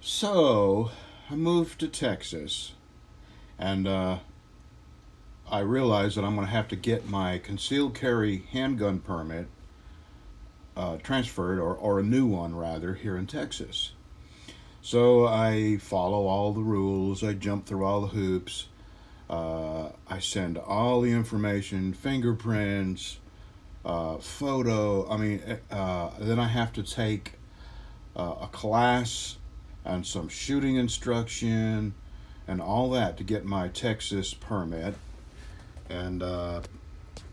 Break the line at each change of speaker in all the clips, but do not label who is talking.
So I moved to Texas, and I realized that I'm going to have to get my concealed carry handgun permit transferred, or a new one rather, here in Texas. So I follow all the rules, I jump through all the hoops, I send all the information, fingerprints, photo. Then I have to take a class and some shooting instruction and all that to get my Texas permit, and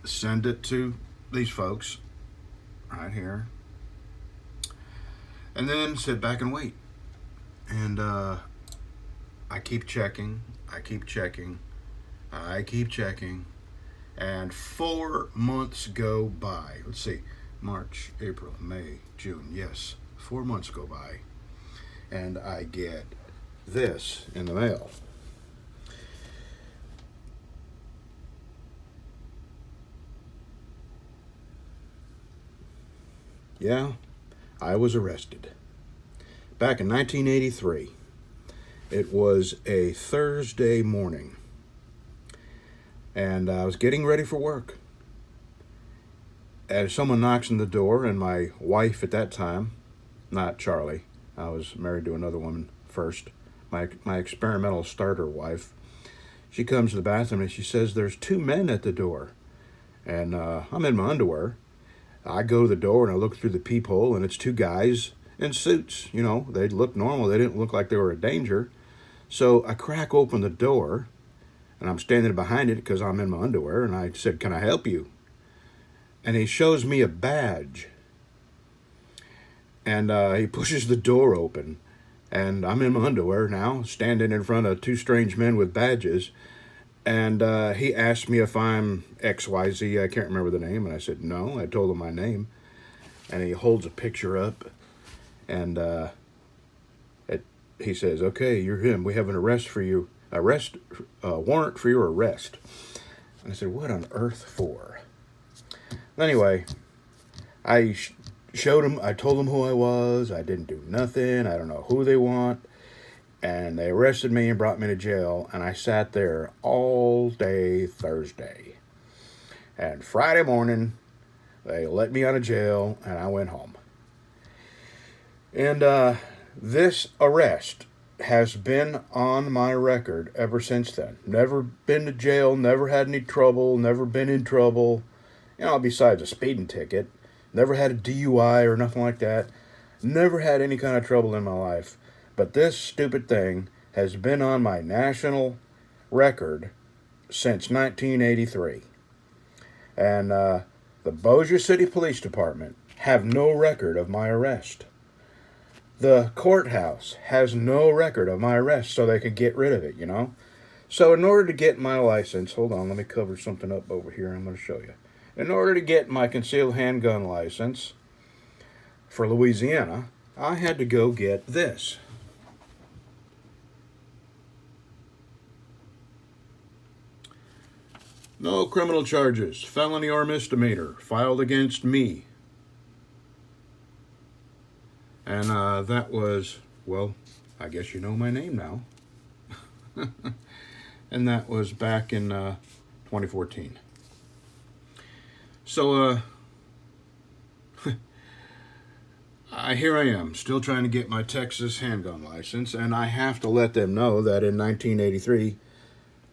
send it to these folks right here, and then sit back and wait. And I keep checking, I keep checking, I keep checking, and 4 months go by. Let's see, March, April, May, June. Yes, 4 months go by, and I get this in the mail. Yeah, I was arrested back in 1983. It was a Thursday morning, and I was getting ready for work. And someone knocks on the door, and my wife at that time, not Charlie, I was married to another woman first, my experimental starter wife, she comes to the bathroom and she says, "There's two men at the door." And I'm in my underwear. I go to the door and I look through the peephole, and it's two guys in suits. You know, they look normal. They didn't look like they were a danger. So I crack open the door, and I'm standing behind it because I'm in my underwear, and I said, "Can I help you?" And he shows me a badge, and he pushes the door open, and I'm in my underwear now, standing in front of two strange men with badges, and he asked me if I'm XYZ, I can't remember the name, and I said no. I told him my name, and he holds a picture up, and he says, "Okay, you're him. We have an arrest warrant for your arrest." And I said, "What on earth for?" Anyway, I showed him, I told them who I was. I didn't do nothing. I don't know who they want. And they arrested me and brought me to jail. And I sat there all day Thursday. And Friday morning, they let me out of jail and I went home. And this arrest has been on my record ever since then. Never been to jail, never had any trouble, never been in trouble. You know, besides a speeding ticket. Never had a DUI or nothing like that. Never had any kind of trouble in my life. But this stupid thing has been on my national record since 1983. And the Bossier City Police Department have no record of my arrest. The courthouse has no record of my arrest, so they could get rid of it, you know? So in order to get my license, hold on, let me cover something up over here. I'm going to show you. In order to get my concealed handgun license for Louisiana, I had to go get this. No criminal charges, felony or misdemeanor, filed against me. And that was, well, I guess you know my name now. And that was back in 2014. So, here I am, still trying to get my Texas handgun license, and I have to let them know that in 1983,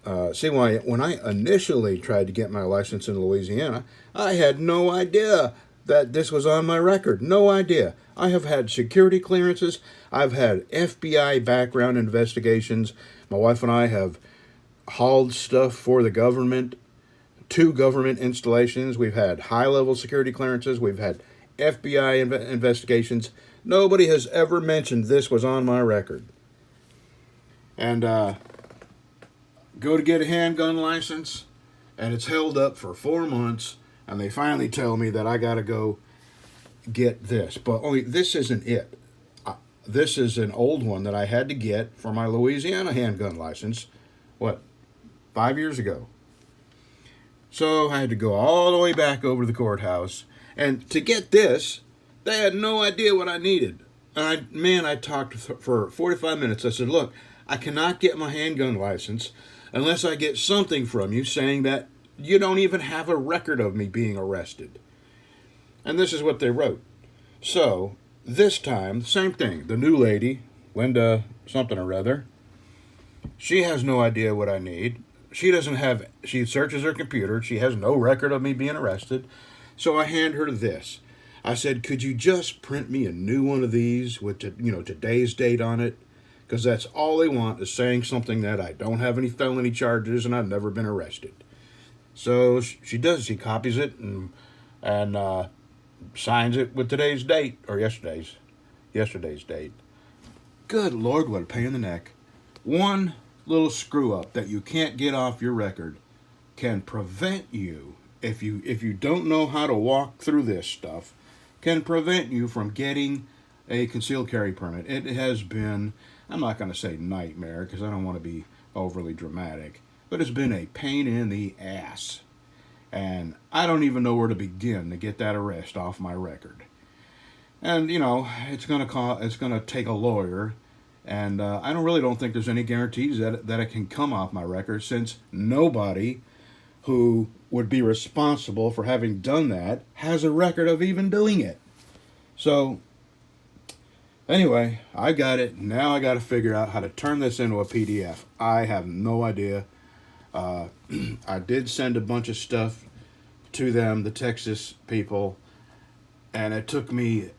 when I initially tried to get my license in Louisiana, I had no idea that this was on my record. No idea. I have had security clearances. I've had FBI background investigations. My wife and I have hauled stuff for the government. 2 government installations. We've had high-level security clearances. We've had FBI investigations. Nobody has ever mentioned this was on my record. And go to get a handgun license, and it's held up for 4 months, and they finally tell me that I got to go get this. But only this isn't it. This is an old one that I had to get for my Louisiana handgun license, 5 years ago. So I had to go all the way back over to the courthouse. And to get this, they had no idea what I needed. And I talked for 45 minutes. I said, look, I cannot get my handgun license unless I get something from you saying that you don't even have a record of me being arrested. And this is what they wrote. So, this time, same thing. The new lady, Linda something or other, she has no idea what I need. She searches her computer. She has no record of me being arrested. So I hand her this. I said, could you just print me a new one of these with, today's date on it? Because that's all they want, is saying something that I don't have any felony charges and I've never been arrested. So she does. She copies it and signs it with today's date, or yesterday's date. Good Lord, what a pain in the neck. One little screw up that you can't get off your record can prevent you, if you don't know how to walk through this stuff, can prevent you from getting a concealed carry permit. It has been, I'm not going to say nightmare because I don't want to be overly dramatic, but it's been a pain in the ass. And I don't even know where to begin to get that arrest off my record. And, it's going to take a lawyer. And I don't think there's any guarantees that it can come off my record, since nobody who would be responsible for having done that has a record of even doing it. So, anyway, I got it. Now I got to figure out how to turn this into a PDF. I have no idea. I did send a bunch of stuff to them, the Texas people, and it took me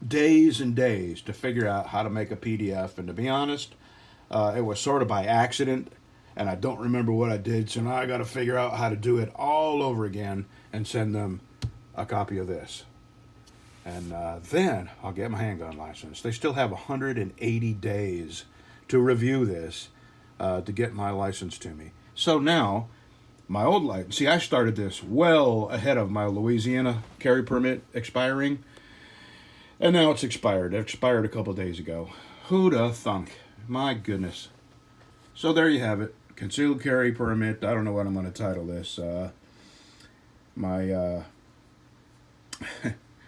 days and days to figure out how to make a PDF. And to be honest, it was sort of by accident, and I don't remember what I did, so now I got to figure out how to do it all over again and send them a copy of this. And then I'll get my handgun license. They still have 180 days to review this to get my license to me. So now, my old license, see, I started this well ahead of my Louisiana carry permit expiring, and now it's expired. It expired a couple days ago. Who'd have thunk? My goodness. So there you have it. Concealed carry permit. I don't know what I'm going to title this. My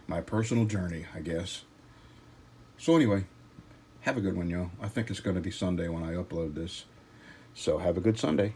my personal journey, I guess. So anyway, have a good one, y'all. I think it's going to be Sunday when I upload this. So have a good Sunday.